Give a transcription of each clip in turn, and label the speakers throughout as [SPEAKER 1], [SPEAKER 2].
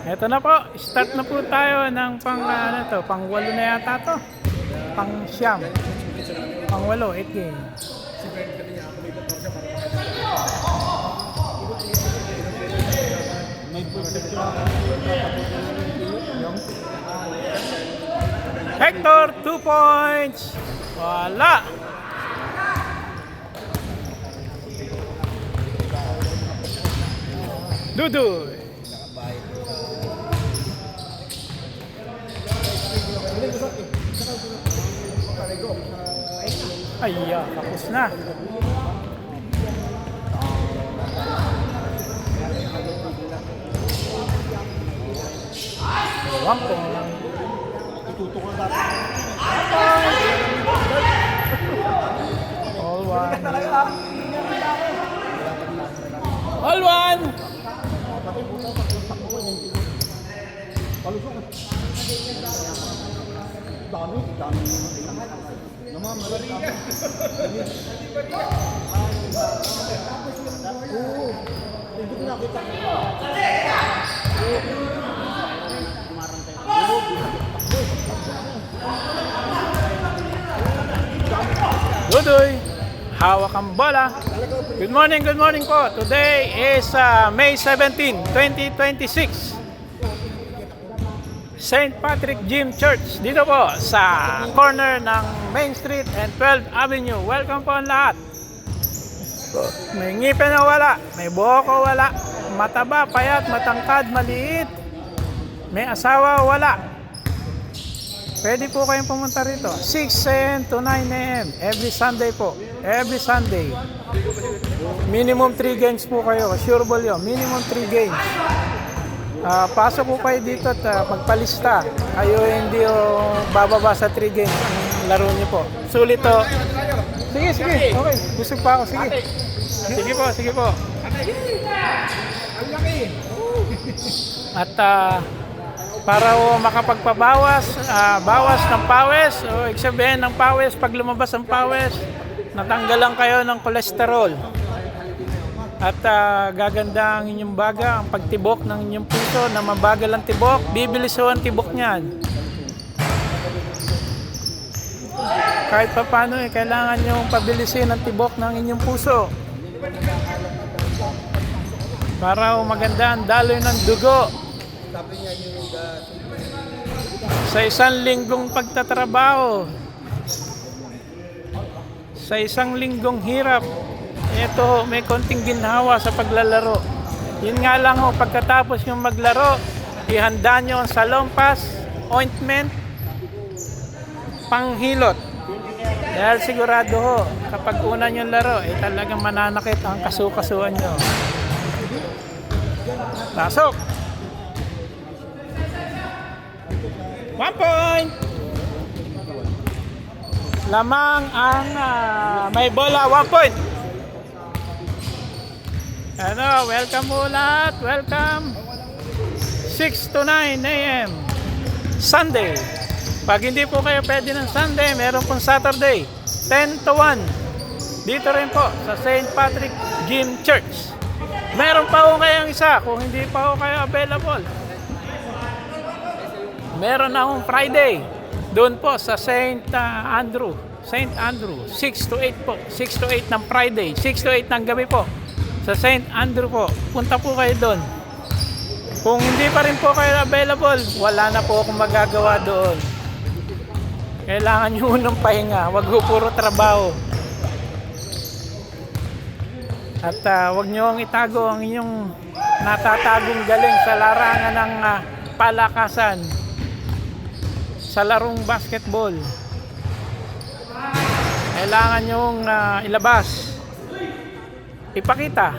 [SPEAKER 1] Eto na po, start na po tayo ng pang-walo na yata to. Pang-siyam. Pang-walo, 8 games. Hector, 2 points. Wala. Dudoy. Ay, tapos na. Ewan ko. All one. All one. Dudoy, hawak ang bola. Good morning po. Today is May 17, 2026. St. Patrick Gym Church dito po sa corner ng Main Street and 12th Avenue. Welcome po ang lahat. May ngipin na wala, may buhok wala, mataba, payat, matangkad, maliit, may asawa wala. Pwede po kayong pumunta rito 6 a.m. to 9 a.m. every Sunday po. Every Sunday. Minimum 3 games po kayo. Sure ball yun. Minimum 3 games. Pasok po kayo dito at magpalista. Kayo hindi bababa sa 3 games ang laro niyo po. Sulit to. Sige. Okay. Gusto pa ako. Sige. Sige po. At para makapagpabawas, bawas ng pawis, o ibig sabihin ng pawis, pag lumabas ang pawis, natanggalan kayo ng kolesterol. At gaganda ang inyong baga, ang pagtibok ng inyong puso na mabagal ang tibok, bibilis ang tibok niyan. Kahit pa paano, kailangan nyo pabilisin ang tibok ng inyong puso. Para maganda ang daloy ng dugo. Sa isang linggong pagtatrabaho, sa isang linggong hirap, ito may konting ginhawa sa paglalaro. Yun nga lang pagkatapos yung maglaro, ihanda nyo ang salompas, ointment, panghilot. Dahil sigurado kapag una nyo laro, talagang mananakit ang kasukasuan nyo. Pasok! 1 point! Lamang ang may bola, 1 point. Welcome po lahat. Welcome. 6 to 9 a.m. Sunday. Pag hindi po kayo pwede ng Sunday, meron pong Saturday. 10 to 1. Dito rin po sa St. Patrick Gym Church. Meron pa po kayong isa kung hindi pa po kayo available. Meron na akong Friday. Doon po sa St. Andrew. 6 to 8 po. 6 to 8 ng Friday. 6 to 8 ng gabi po. Sa St. Andrew po. Punta po kayo doon. Kung hindi pa rin po kayo available, wala na po akong magagawa doon. Kailangan nyo unang pahinga. Wag po puro trabaho. At wag nyo ang itago ang inyong natatagong galing sa larangan ng palakasan. Sa larong basketball. Kailangan nyong ilabas. Ipakita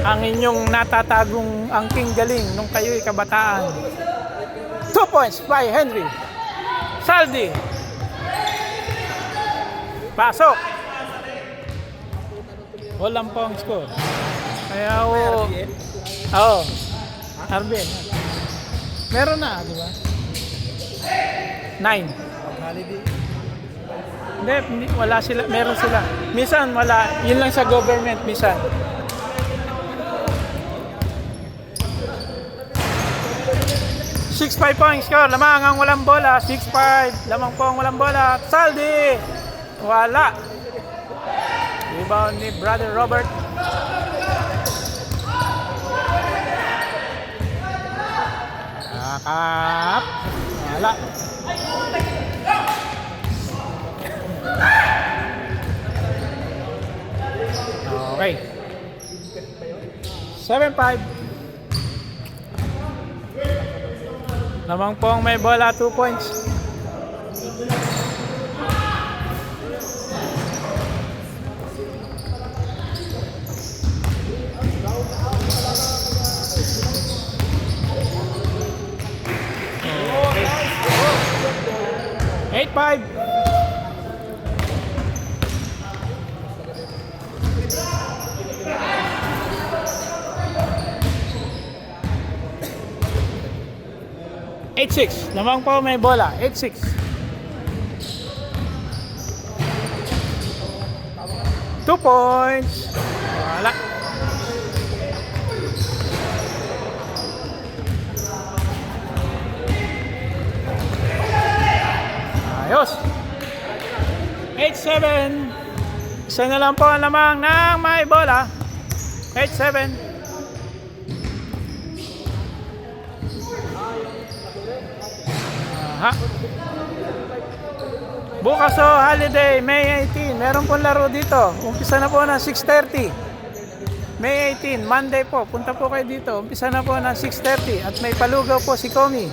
[SPEAKER 1] ang inyong natatagong angking galing nung kayo'y kabataan. 2 points by Henry. Saldi. Pasok. Walang po ang score. Kaya Arvin. Meron na, di ba? 9. Hindi, wala sila. Meron sila. Minsan wala. Yun lang sa government, minsan. 6-5 po ang score. Lamang ang walang bola. 6-5. Lamang po ang walang bola. Saldi. Wala. Rebound ni Brother Robert. Nakap. Wala. Okay. 7-5. Lamang pong may bola, 2 points. Okay. 8-5. Lamang po may bola. 8-6. Two points. Wala. Ayos. 8-7. Isa na lang po ang lamang ng may bola. 8-7. Aha. Bukas holiday, May 18. Meron pong laro dito. Umpisa na po ng 6:30. May 18, Monday po. Punta po kayo dito. Umpisa na po ng 6:30. At may palugaw po si Komi.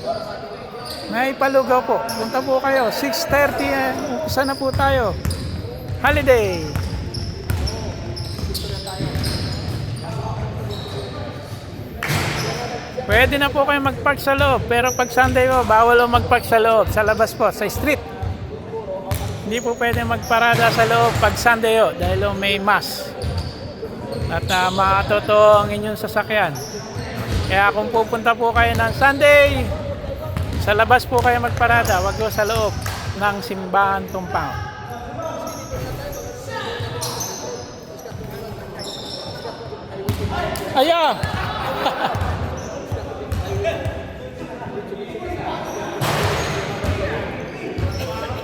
[SPEAKER 1] May palugaw po. Punta po kayo. 6:30. Umpisa na po tayo. Holiday. Pwede na po kayo mag-park sa loob, pero pag Sunday po, bawal o mag-park sa loob, sa labas po, sa street. Hindi po pwede magparada sa loob pag Sunday o, dahil may mass. At makatoto ang inyong sasakyan. Kaya kung pupunta po kayo ng Sunday, sa labas po kayo magparada, wag po sa loob ng simbahan compound. Aya!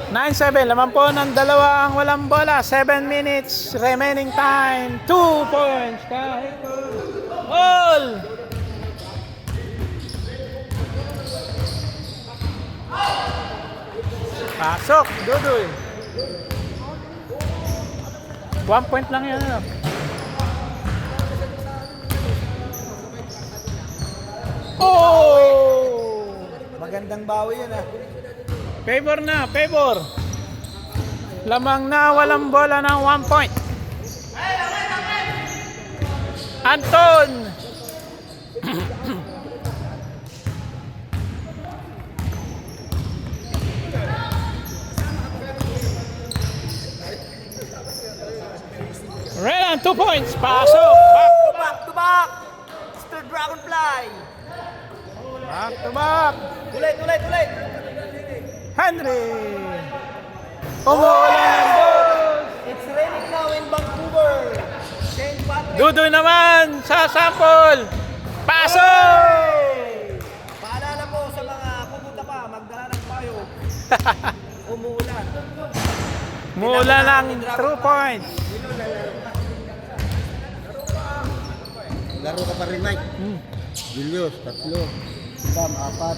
[SPEAKER 1] 9-7, laman po ng dalawa ang walang bola. 7 minutes remaining time. 2 points. All. Pasok, Dudoy. 1 point lang yan. Oh!
[SPEAKER 2] Magandang bawi yan
[SPEAKER 1] Favor na, favor. Lamang na walang bola ng 1 point. Anton. Renan, 2 points. Pasok.
[SPEAKER 2] Back to back. Mr. Dragonfly.
[SPEAKER 1] Back to back.
[SPEAKER 2] Ulit.
[SPEAKER 1] Henry. Umuulan.
[SPEAKER 2] It's raining now in Vancouver. Shane Patrick.
[SPEAKER 1] Dudoy naman sa sample. Pasok.
[SPEAKER 2] Paalala po sa mga pupunta pa, magdala ng payo. Umuulan.
[SPEAKER 1] Umuulan ng 2 points.
[SPEAKER 3] Laro ka pa rin, Mike. Julius, 3. Sam, 4. 4.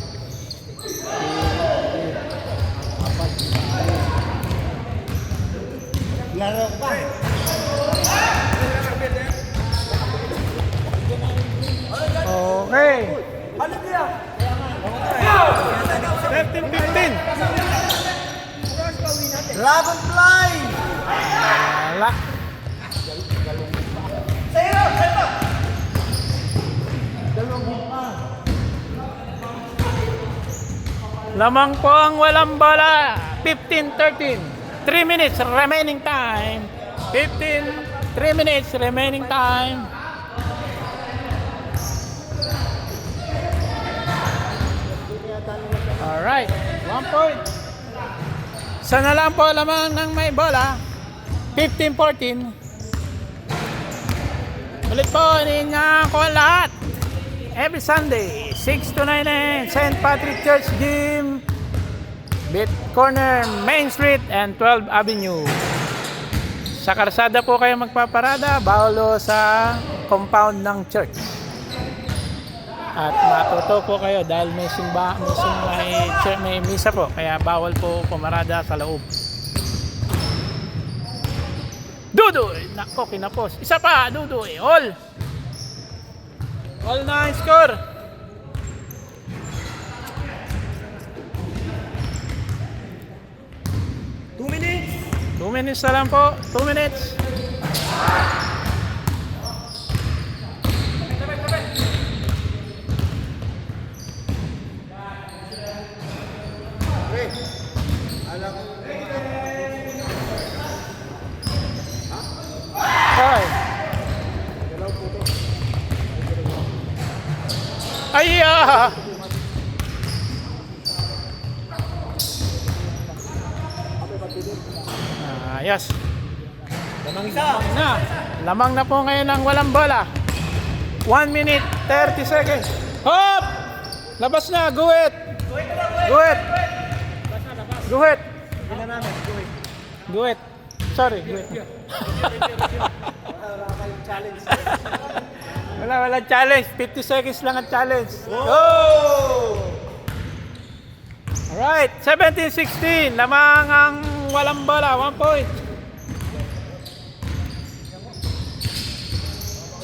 [SPEAKER 3] Laro pa.
[SPEAKER 1] Okay.
[SPEAKER 2] Hallelujah!
[SPEAKER 1] 13-15.
[SPEAKER 2] Dragonfly!
[SPEAKER 1] Wala. Lamang po ang walang bola. 15-13. 3 minutes remaining time. 3 minutes remaining time. Alright. 1 point. Sana lang po lamang ng may bola. 15-14. Ulit po, iniingat ko lahat. Every Sunday, 6299 St. Patrick Church Gym, Bit Corner, Main Street and 12th Avenue. Sa karsada po kayo magpaparada, bawal sa compound ng church. At matuto po kayo dahil may misa po, kaya bawal po pumarada sa loob. Dudoy! Nako, kinapos. Isa pa, Dudoy. All! All na ang score.
[SPEAKER 2] Two minutes.
[SPEAKER 1] 2 minutes na lang po. 2 minutes.
[SPEAKER 3] Pre, alam ko.
[SPEAKER 1] Ay! Ay! Ayos.
[SPEAKER 2] Lamang isa.
[SPEAKER 1] Lamang na po ngayon ang walang bola. 1 minute 30 seconds. Hop! Labas na, guhit! Guhit! Guhit!
[SPEAKER 2] Hindi na namin. Gawin.
[SPEAKER 1] Guhit. Sorry, guhit.
[SPEAKER 2] Challenge.
[SPEAKER 1] Wala challenge. 50 seconds lang ang challenge. Go! Alright, 17-16. Lamang ang walang bola. 1 point.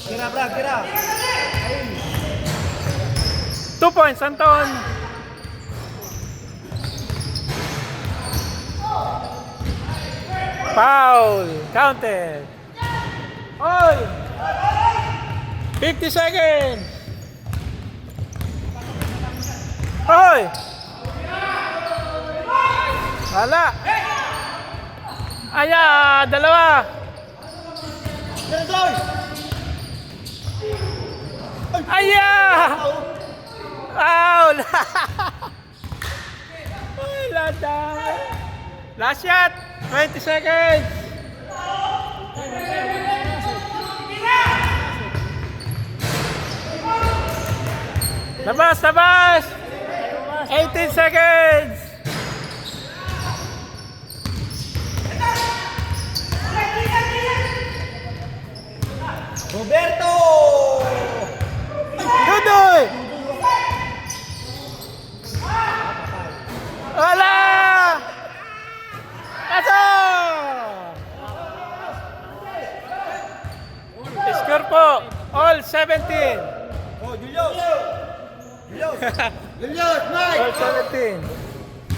[SPEAKER 2] Kira, Brad, kira.
[SPEAKER 1] 2 points, Anton. Foul. Counted. Oy! 50 seconds. Oy! Wala. Aya, dalawa. Aya! Foul! Wala dami. Last shot. 20 seconds. Labas, labas. 18 seconds.
[SPEAKER 2] Roberto!
[SPEAKER 1] Dudoy! Wala! Ato! Score po, all 17.
[SPEAKER 2] Oh, Julius! Julius!
[SPEAKER 3] Julius, Mike!
[SPEAKER 1] All 17.